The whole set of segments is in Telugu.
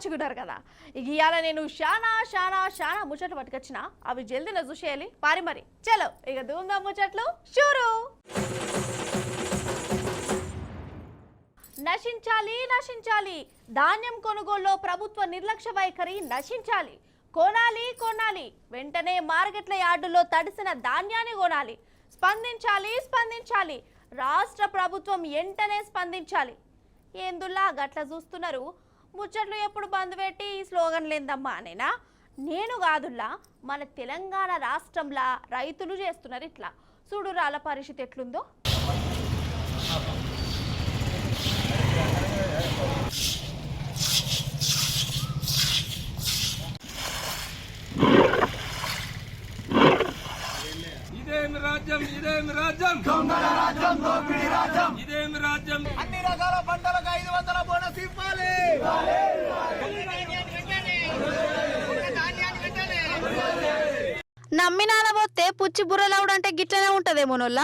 మంచిగున్నారు కదా. ఇవాళ నేను శానా ముచ్చట్లు పట్టుకొచ్చిన, అవి జల్దీలో చూసేయాలి పారి మరి. చలో ఇక ధూమ్ధాం ముచ్చట్లు షూరు. నశించాలి ధాన్యం కొనుగోలులో ప్రభుత్వ నిర్లక్ష్య వైఖరి నశించాలి. కొనాలి వెంటనే మార్కెట్ల యార్డుల్లో తడిసిన ధాన్యాన్ని కొనాలి. స్పందించాలి రాష్ట్ర ప్రభుత్వం వెంటనే స్పందించాలి. ఏందుల్లా గట్ల చూస్తున్నారు? ముచ్చట్లు ఎప్పుడు బంద్ పెట్టి ఈ స్లోగన్ లేదమ్మా అనేనా? నేను కాదుల్లా, మన తెలంగాణ రాష్ట్రంలో రైతులు చేస్తున్నారు ఇట్లా. చూడు రాళ్ళ పరిస్థితి ఎట్లుందో. ఇదేమి రాజ్యం ఇదేమి రాజ్యం. అన్ని రకాల పంటలకు 500 బోనస్ ఇవ్వాలి. నమ్మినాలబోతే పుచ్చి బుర్రలవుడంటే గిట్లనే ఉంటదేమోనోళ్ళ.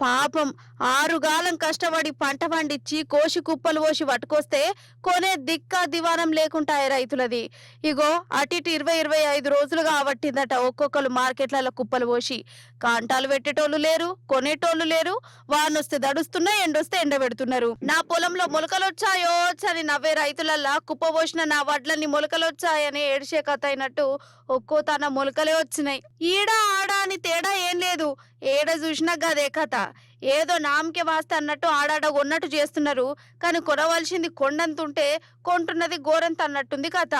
పాపం 6 గాలం కష్టపడి పంట పండించి కోసి కుప్పలు పోసి పట్టుకొస్తే కొనే దివానం లేకుంటాయి రైతులది. ఇగో అటు 20-25 రోజులుగా అవట్టిందట ఒక్కొక్కరు మార్కెట్లలో కుప్పలు పోసి. కాంటాలు పెట్టేటోళ్ళు లేరు, కొనేటోళ్ళు లేరు. వానొస్తే దడుస్తున్నా, ఎండొస్తే ఎండబెడుతున్నారు. నా పొలంలో మొలకలొచ్చాయో అని నవ్వే రైతులల్లా కుప్ప పోసిన నా వడ్లన్నీ మొలకలొచ్చాయని ఏడిసే కథ అయినట్టు ఒక్కో తన మొలకలే వచ్చినాయి. ఈడ ఆడ అని తేడా ఏం లేదు, ఏడ చూసినా గదే కథ. ఏదో నామకే వాస్త అన్నట్టు ఆడాడ కొన్నట్టు చేస్తున్నారు, కానీ కొనవలసింది కొండంతుంటే కొంటున్నది గోరంత అన్నట్టుంది కథ.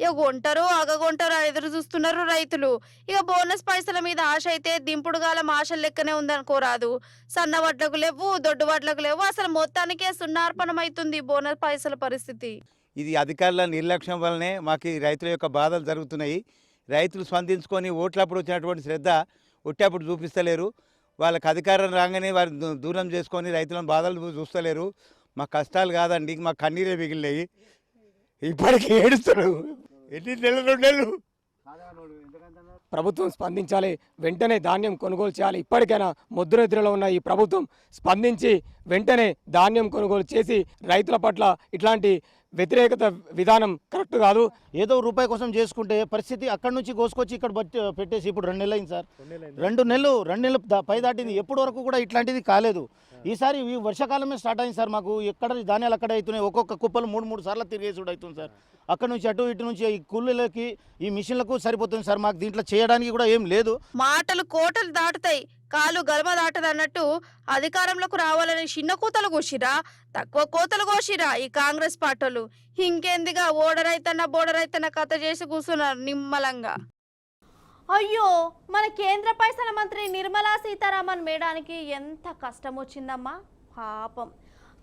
ఇక కొంటారు అగగొంటారు అని ఎదురు చూస్తున్నారు రైతులు. ఇక బోనస్ పైసల మీద ఆశ అయితే దింపుడు గాలం ఆశలు లెక్కనే ఉందనుకోరాదు. సన్న వడ్లకు లేవు, దొడ్డు వడ్లకు లేవు, అసలు మొత్తానికే సున్నార్పణమైతుంది బోనస్ పైసల పరిస్థితి. ఇది అధికారుల నిర్లక్ష్యం వల్లనే మాకు రైతుల యొక్క బాధలు జరుగుతున్నాయి. రైతులు స్పందించుకొని ఓట్లప్పుడు వచ్చినటువంటి శ్రద్ధ ఒట్టేప్పుడు చూపిస్తలేరు. వాళ్ళకి అధికారం రాగానే వారు దూరం చేసుకొని రైతులను బాధలు చూస్తలేరు. మా కష్టాలు కాదండి, మా కన్నీరే మిగిలినాయి. ఇప్పటికీ ఏడుస్తారు. ఎన్ని నెలలు 2 నెలలు. ప్రభుత్వం స్పందించాలి, వెంటనే ధాన్యం కొనుగోలు చేయాలి. ఇప్పటికైనా ముద్రనిద్రలో ఉన్న ఈ ప్రభుత్వం స్పందించి వెంటనే ధాన్యం కొనుగోలు చేసి రైతుల పట్ల ఇట్లాంటి వ్యతిరేకత విధానం కరెక్ట్ కాదు. ఏదో రూపాయి కోసం చేసుకుంటే పరిస్థితి అక్కడి నుంచి కోసుకొచ్చి ఇక్కడ పెట్టేసి ఇప్పుడు 2 నెలలు అయింది సార్. 2 నెలలు పై దాటింది. ఎప్పటి వరకు కూడా ఇట్లాంటిది కాలేదు. ఈసారి ఈ వర్షాకాలమే స్టార్ట్ అయింది సార్. మాకు ఎక్కడ ధాన్యాలు అక్కడ అవుతున్నాయి. ఒక్కొక్క కుప్పలు 3 సార్లు తిరిగేసుడు అవుతుంది సార్. అక్కడ నుంచి అటు ఇటు నుంచి ఈ కూలీలకి ఈ మిషన్లకు సరిపోతుంది సార్. మాకు దీంట్లో చేయడానికి కూడా ఏం లేదు. మాటలు కోటలు దాటుతాయి, కాలు గర్భ దాటదు అన్నట్టు అధికారంలోకి రావాలని చిన్న కూతలు కోసిరా, తక్కువ కోతలు కోసిరా ఈ కాంగ్రెస్ పార్టీలు. ఇంకేందిగా బోర్డరైతన్న కథ చేసి కూర్చున్నారు నిమ్మలంగా. అయ్యో, మన కేంద్ర పైసల మంత్రి నిర్మలా సీతారామన్ మేడానికి ఎంత కష్టం వచ్చిందమ్మా పాపం.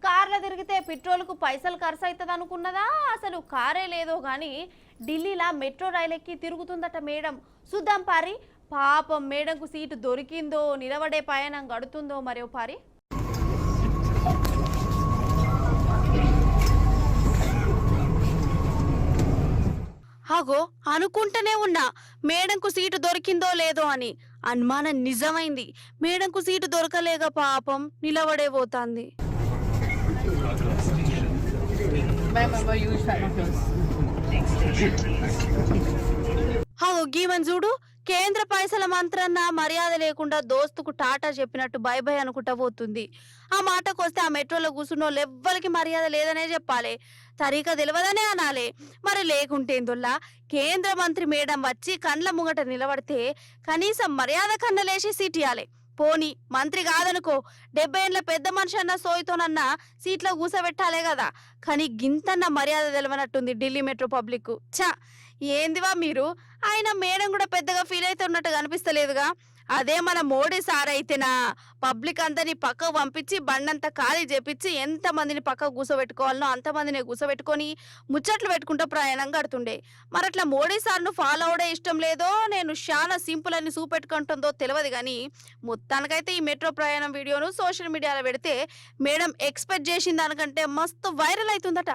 కార్లో తిరిగితే పెట్రోల్కు పైసలు ఖర్చు అవుతుంది అనుకున్నదా? అసలు కారే లేదో కానీ ఢిల్లీలో మెట్రో రైలెక్కి తిరుగుతుందట మేడం. చూద్దాం పారి. పాపం మేడంకు సీటు దొరికిందో, నిలబడే పయనం గడుతుందో మరో పారి. అగో అనుకుంటూనే ఉన్నా మేడంకు సీటు దొరికిందో లేదో అని. అనుమానం నిజమైంది. మేడంకు సీటు దొరకలేక పాపం నిలబడే పోతాంది. అగో గీవన్ చూడు, కేంద్ర పైసల మంత్రన్న మర్యాద లేకుండా దోస్తుకు టాటా చెప్పినట్టు బై బై అనుకుంటా పోతుంది. ఆ మాటకు వస్తే ఆ మెట్రోలో కూర్చున్నోళ్ళు ఎవ్వరికి మర్యాద లేదనే చెప్పాలి, తరీకా తెలియదనే అనాలి. మరి లేకుంటేందుల్లా కేంద్ర మంత్రి మేడం వచ్చి కండ్ల ముంగట నిలబడితే కనీసం మర్యాద కన్నలేసి సీట్ ఇవ్వాలి. పోనీ మంత్రి కాదనుకో, 70 ఏళ్ళ పెద్ద మనిషి అన్న సోయితోనన్నా సీట్లో కూసబెట్టాలే కదా. కానీ గింతన్న మర్యాద తెలియనట్టుంది ఢిల్లీ మెట్రో పబ్లిక్. చా ఏందివా మీరు? ఆయన మేడం కూడా పెద్దగా ఫీల్ అయితే ఉన్నట్టు కనిపిస్తలేదుగా. అదే మన మోడీ సార్ అయితేనా పబ్లిక్ అందరినీ పక్కకు పంపించి బండంతా ఖాళీ చేపించి ఎంతమందిని పక్కకు కూసబెట్టుకోవాలనో అంతమందిని కూసబెట్టుకొని ముచ్చట్లు పెట్టుకుంటూ ప్రయాణం కడుతుండే. మరి అట్లా మోడీ సార్ను ఫాలో అవడే ఇష్టం లేదో, నేను చాలా సింపుల్ అని చూపెట్టుకుంటుందో తెలియదు. కానీ మొత్తానికైతే ఈ మెట్రో ప్రయాణం వీడియోను సోషల్ మీడియాలో పెడితే మేడం ఎక్స్పెక్ట్ చేసిన దానికంటే మస్తు వైరల్ అవుతుందట.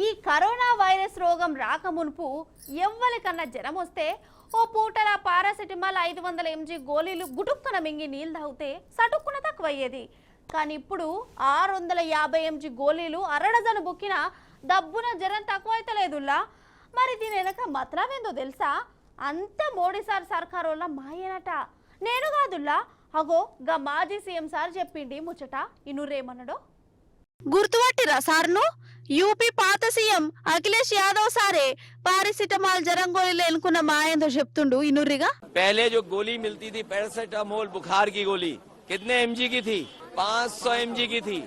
ఈ కరోనా వైరస్ రోగం రాకమునుపు ఎవ్వరికన్నా జ్వరం వస్తే ఓ పూటల పారాసిటమాల్ 500 mg గోళీలు గుటుక్కున మింగి నీళ్ళు తాగితే సటుక్కున తక్కువయ్యేది. కానీ ఇప్పుడు 650 mg గోళీలు అరడజను బుక్కిన దబ్బున జ్వరం తక్కువ అయితలేదుల్లా. మరి దీని వెనక మతలబేందో తెలుసా? అంత మోడీ సార్ సర్కారోళ్ళ మాయేనట. నేను కాదుల్లా, అగో గా మాజీ సీఎం సార్ చెప్పిండి ముచ్చట. ఇనురేమన్నాడో గుర్తుపట్టిరా సార్ను? యూపీ పాత సీఎం అఖిలేష్ యాదవ్ సారే పారాసిటమాల్ జ్వరం గోళీలు ఎన్నుకున్న మాయేందో చెప్తుండు. ఇనుర్రిగా पहले जो गोली मिलती थी पैरासिटामोल बुखार की गोली कितने एमजी की थी? 500 एमजी की थी,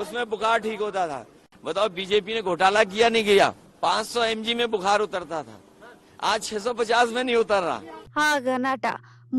उसमें बुखार ठीक होता था। बताओ बीजेपी ने घोटाला किया नहीं किया? 500 एमजी में बुखार उतरता था, आज 650 में नहीं उतर रहा। ఆగనట.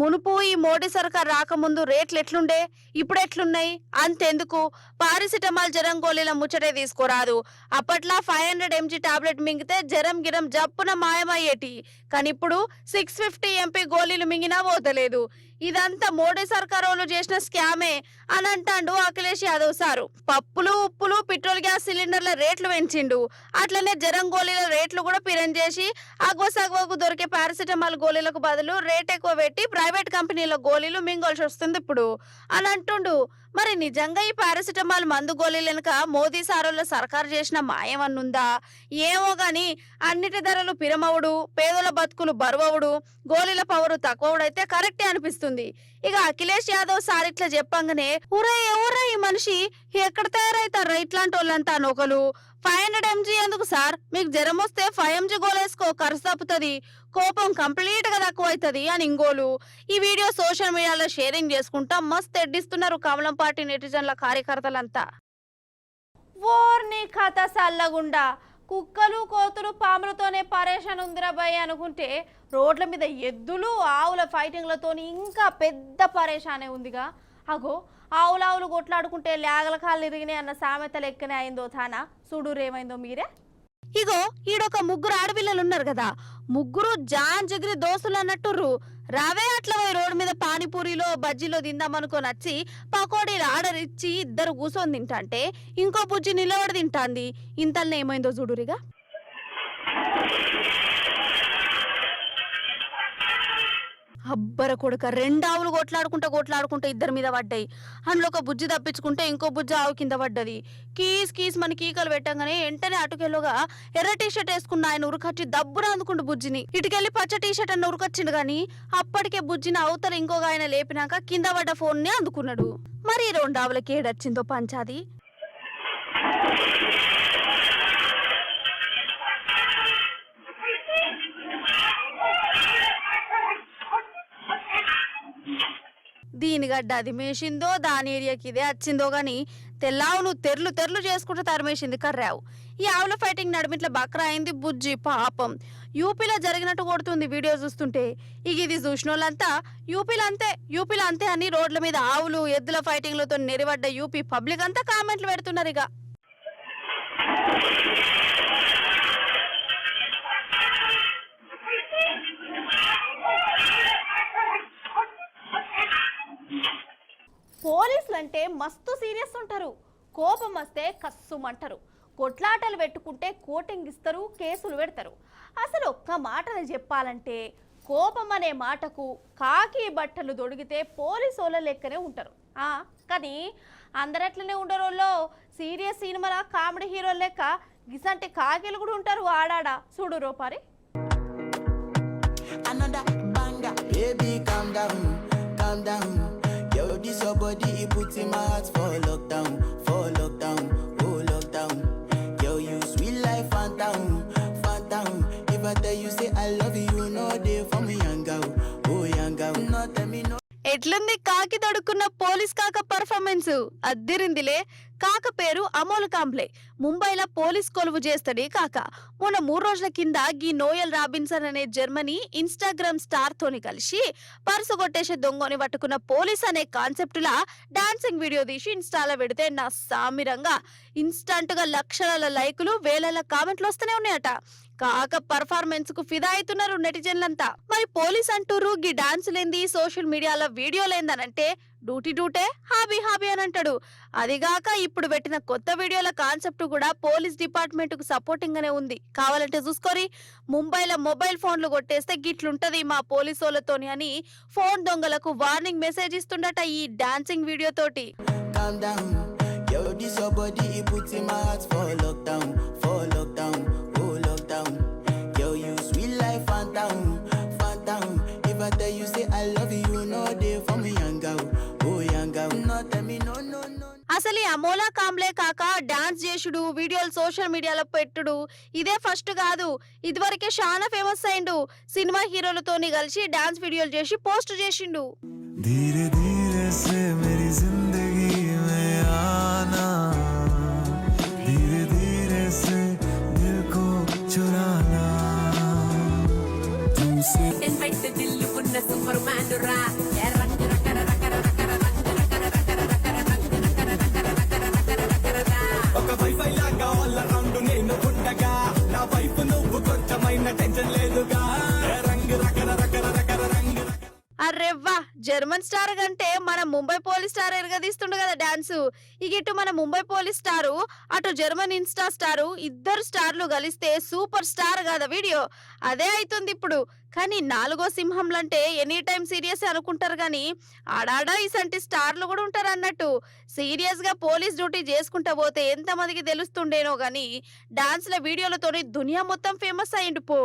మునుపు ఈ మోడీ సర్కార్ రాకముందు రేట్లు ఎట్లుండే, ఇప్పుడు ఎట్లున్నాయి? అంతెందుకు, పారాసిటమాల్ జ్వరం గోళీల ముచ్చటే తీసుకోరాదు. అప్పట్లో 500 mg టాబ్లెట్ మింగితే జ్వరం గిరం జప్పున మాయమయ్యేటి. కానీ ఇప్పుడు 650 mp గోళీలు మింగినా పోతలేదు. ఇదంతా మోడీ సర్కార్ వాళ్ళు చేసిన స్కామే అని అంటాండు అఖిలేష్ యాదవ్ సారు. పప్పులు ఉప్పులు పెట్రోల్ గ్యాస్ సిలిండర్ల రేట్లు పెంచిండు. అట్లనే జ్వరం గోళీల రేట్లు కూడా పిరం చేసి అగ్వసగ్వకు దొరికే పారాసిటమాల్ గోళీలకు బదులు రేట్ ఎక్కువ పెట్టి ప్రైవేట్ కంపెనీల గోళీలు మింగోల్సి వస్తుంది ఇప్పుడు అని అంటుండు. మరి నిజంగా ఈ పారాసిటమాల్ మందు గోళీలు వెనుక మోదీ సారోళ్ళ సర్కారు చేసిన మాయమన్నుందా ఏమో గాని అన్నిటి ధరలు పిరమవుడు, పేదల బతుకులు బరువవుడు, గోళీల పవరు తక్కువడైతే కరెక్టే అనిపిస్తుంది. ఇక అఖిలేష్ యాదవ్ సార్ ఇట్లా చెప్పంగానే ఊరే ఎవరా ఈ మనిషి, ఎక్కడ తయారైతారా ఇట్లాంటి వాళ్ళంతా నొకలు? 500 mg ఎందుకు సార్? మీకు జ్వరం వస్తే 5 mg గోలేసుకో, ఖర్చు తప్పుతుంది, కోపం కంప్లీట్ గా తక్కువ అవుతుంది అని ఇంగోలు. ఈ వీడియో సోషల్ మీడియాలో షేరింగ్ చేసుకుంటా మస్తు ఎడ్డిస్తున్నారు కమలం పార్టీ నెటిజన్ల కార్యకర్తలంతా. ఓర్ని కథ సల్లగుండా కుక్కలు కోతులు పాములతోనే పరేషాన్ ఉందిరా భయ్ అనుకుంటే రోడ్ల మీద ఎద్దులు ఆవుల ఫైటింగ్లతోని ఇంకా పెద్ద పరేషానే ఉందిగా. అగో ఆవులావులు కొట్లాడుకుంటే లేగల కాళ్ళు ఇరిగినాయి అన్న సామెత లెక్కనే అయిందో తానా. చూడురేమైందో మీరే. ఇగో ఈడొక ముగ్గురు ఆడపిల్లలు ఉన్నారు కదా, ముగ్గురు జాన్ జిగిరి దోస్తులు అన్నట్టుర్రు. రావే అట్లా పోయి రోడ్డు మీద పానీపూరిలో బజ్జీలో తిందామనుకొని వచ్చి పకోడీలు ఆర్డర్ ఇచ్చి ఇద్దరు కూర్చొని తింటాంటే ఇంకో బుజ్జి నిలబడి తింటాంది. ఇంతల్ని ఏమైందో చూడురిగా. అబ్బర కొడుక, 2 ఆవులు కొట్లాడుకుంటా ఇద్దరి మీద పడ్డాయి. అందులో ఒక బుజ్జి తప్పించుకుంటే ఇంకో బుజ్జి ఆవు కింద పడ్డది. కీస్ మన కీకలు పెట్టంగానే వెంటనే అటుకెళ్ళుగా ఎర్ర టీషర్ట్ వేసుకున్న ఆయన ఉరుకొచ్చి దబ్బున అందుకుంటూ బుజ్జిని. ఇటుకెళ్ళి పచ్చ టీషర్ట్ అన్న ఉరుకొచ్చిండు గాని అప్పటికే బుజ్జిని అవతల ఇంకొక ఆయన లేపినాక కింద పడ్డ ఫోన్ ని అందుకున్నాడు. మరి 2 ఆవులకి ఏడొచ్చిందో పంచాది. దీని గడ్డ అది మేసిందో దాని ఏరియాకి ఇదే వచ్చిందో గాని తెల్లావును తెర్లు చేసుకుంటూ తరిమేసింది కర్రావు. ఈ ఆవుల ఫైటింగ్ నడిమిట్ల బక్రా అయింది బుజ్జి పాపం. యూపీలో జరిగినట్టు కొడుతుంది వీడియో చూస్తుంటే. ఇక ఇది చూసిన వాళ్ళంతా యూపీలో అంతే అని రోడ్ల మీద ఆవులు ఎద్దుల ఫైటింగ్లతో నెరివడ్డ యూపీ పబ్లిక్ అంతా కామెంట్లు పెడుతున్నారు. ఇక పోలీసులు అంటే మస్తు సీరియస్ ఉంటారు, కోపం వస్తే కస్సుమంటారు, కొట్లాటలు పెట్టుకుంటే కోటింగ్ ఇస్తారు, కేసులు పెడతారు. అసలు ఒక్క మాటను చెప్పాలంటే కోపం అనే మాటకు కాకి బట్టలు దొడిగితే పోలీసు వాళ్ళ లెక్కనే ఉంటారు. కానీ అందరట్లనే ఉండరోళ్ళో సీరియస్ సినిమాల కామెడీ హీరో లెక్క గిసంటే కాకిలు కూడా ఉంటారు ఆడాడ. చూడు రోపారి. Yo, this your body, it puts in my heart for lockdown, oh lockdown. Yo, you sweet life, phantom. If I tell you say I love you, you know they for me, young girl, oh young girl. No, tell me no. ఎట్లుంది కాకి దొడుకున్న పోలీస్ కాక పర్ఫార్మెన్స్? అద్దిరిందిలే. కాక పేరు అమోల్ కాంబ్లే. ముంబైలో పోలీస్ కొలువు చేస్తాడు కాక. మొన్న 3 రోజుల కింద గీ నోయల్ రాబిన్సన్ అనే జర్మనీ ఇన్స్టాగ్రామ్ స్టార్ తోని కలిసి పర్సు కొట్టేసే దొంగని పట్టుకున్న పోలీస్ అనే కాన్సెప్ట్ లా డాన్సింగ్ వీడియో తీసి ఇన్స్టాలో పెడితే నా సామిరంగా ఇన్స్టంట్ గా లక్షల లైకులు వేల కామెంట్లు వస్తూనే ఉన్నాయట. కాక పర్ఫార్మెన్స్ కు ఫిదా అవుతున్నారు నెటిజన్లంతా. మరి పోలీస్ అంటూరు గీ డాన్స్ లేంది, సోషల్ మీడియాలో వీడియో లేందనంటే డ్యూటీ హాబీ అని అంటాడు. అదిగాక ఇప్పుడు పెట్టిన కొత్త వీడియోల కాన్సెప్ట్ కూడా పోలీస్ డిపార్ట్మెంట్ కు సపోర్టింగ్ గానే ఉంది. కావాలంటే చూసుకోరి. ముంబైలో మొబైల్ ఫోన్లు కొట్టేస్తే గిట్లుంటది మా పోలీసు వాళ్ళతోని అని ఫోన్ దొంగలకు వార్నింగ్ మెసేజ్ ఇస్తుండట ఈ డాన్సింగ్ వీడియో తోటి. calm down. Yo, this your body, it puts in my heart for lockdown, oh lockdown. Yo, you sweet life, phantom, phantom. If I tell you say I love you, you know they for me young girl, oh young girl. No tell me no, no, no. అసలు ఈ అమోలా కాంబ్లే కాక డాన్స్ చేసుడు వీడియోలు సోషల్ మీడియాలో పెట్టుడు ఇదే ఫస్ట్ కాదు. ఇదివరకే చాలా ఫేమస్ అయిండు. సినిమా హీరోలతోని కలిసి డాన్స్ వీడియోలు చేసి పోస్ట్ చేసిండు. धीरे धीरे से मेरी जिंदगी में आना, धीरे धीरे से दिल को चुराना तुमसे. Invite the dill ఉన్న సూపర్ మ్యాన్ రా ఒక వైఫై లాగా ఆల్ అరౌండ్ నేను ఉండగా నా వైఫ్ నువ్వు కొంచెమైన టెన్షన్ లేదుగా రంగు రకర రకర రకర రంగు. అర్రెవ్వా, జర్మన్ స్టార్ కంటే మన ముంబై పోలీస్ స్టార్ ఎరగదీస్తుండు కదా డాన్స్. ఇక ఇటు మన ముంబై పోలీస్ స్టారు, అటు జర్మన్ ఇన్స్టా స్టారు, ఇద్దరు స్టార్లు కలిస్తే సూపర్ స్టార్ కదా వీడియో. అదే అవుతుంది ఇప్పుడు. కానీ నాలుగో సింహంలంటే ఎనీ టైం సీరియస్ అనుకుంటారు, కానీ ఆడాడా ఇసంటి స్టార్లు కూడా ఉంటారు అన్నట్టు. సీరియస్ గా పోలీస్ డ్యూటీ చేసుకుంటా పోతే ఎంతమందికి తెలుస్తుండేనో గానీ డాన్స్ల వీడియోలతోని దునియా మొత్తం ఫేమస్ అయ్యిండు పో.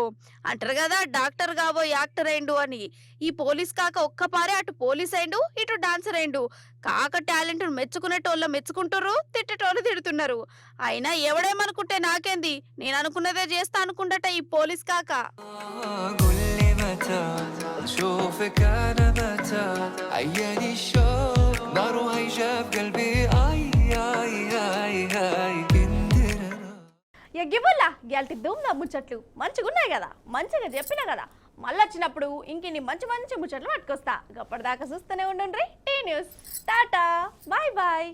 అంటారు కదా డాక్టర్ కావో యాక్టర్ అయిండు అని. ఈ పోలీస్ కాక ఒక్కపారే అటు పోలీస్ అయిండు, ఇటు డాన్సర్ అయిండు. కాక టాలెంట్ మెచ్చుకునేటోళ్ళు మెచ్చుకుంటారు, తిట్టేటోళ్ళు తిడుతున్నారు. అయినా ఎవడేమనుకుంటే నాకేంది, నేను అనుకున్నదే చేస్తా అనుకుంటట ఈ పోలీస్ కాక. اشوفك انا متى عياني الشوق نار وهيجة بقلبي اي اي اي اي كندرنا. ఎగ్గిబుల్లా గెల్తి దుమ్దా ముచ్చట్లు మంచిగున్నాయి కదా, మంచిగా చెప్పినా కదా. మళ్ళీ వచ్చినప్పుడు ఇంకిన్ని మంచి మంచి ముచ్చట్లు పట్టుకొస్తా. అప్పటిదాకా చూస్తూనే ఉండండి T news. Tata, bye bye.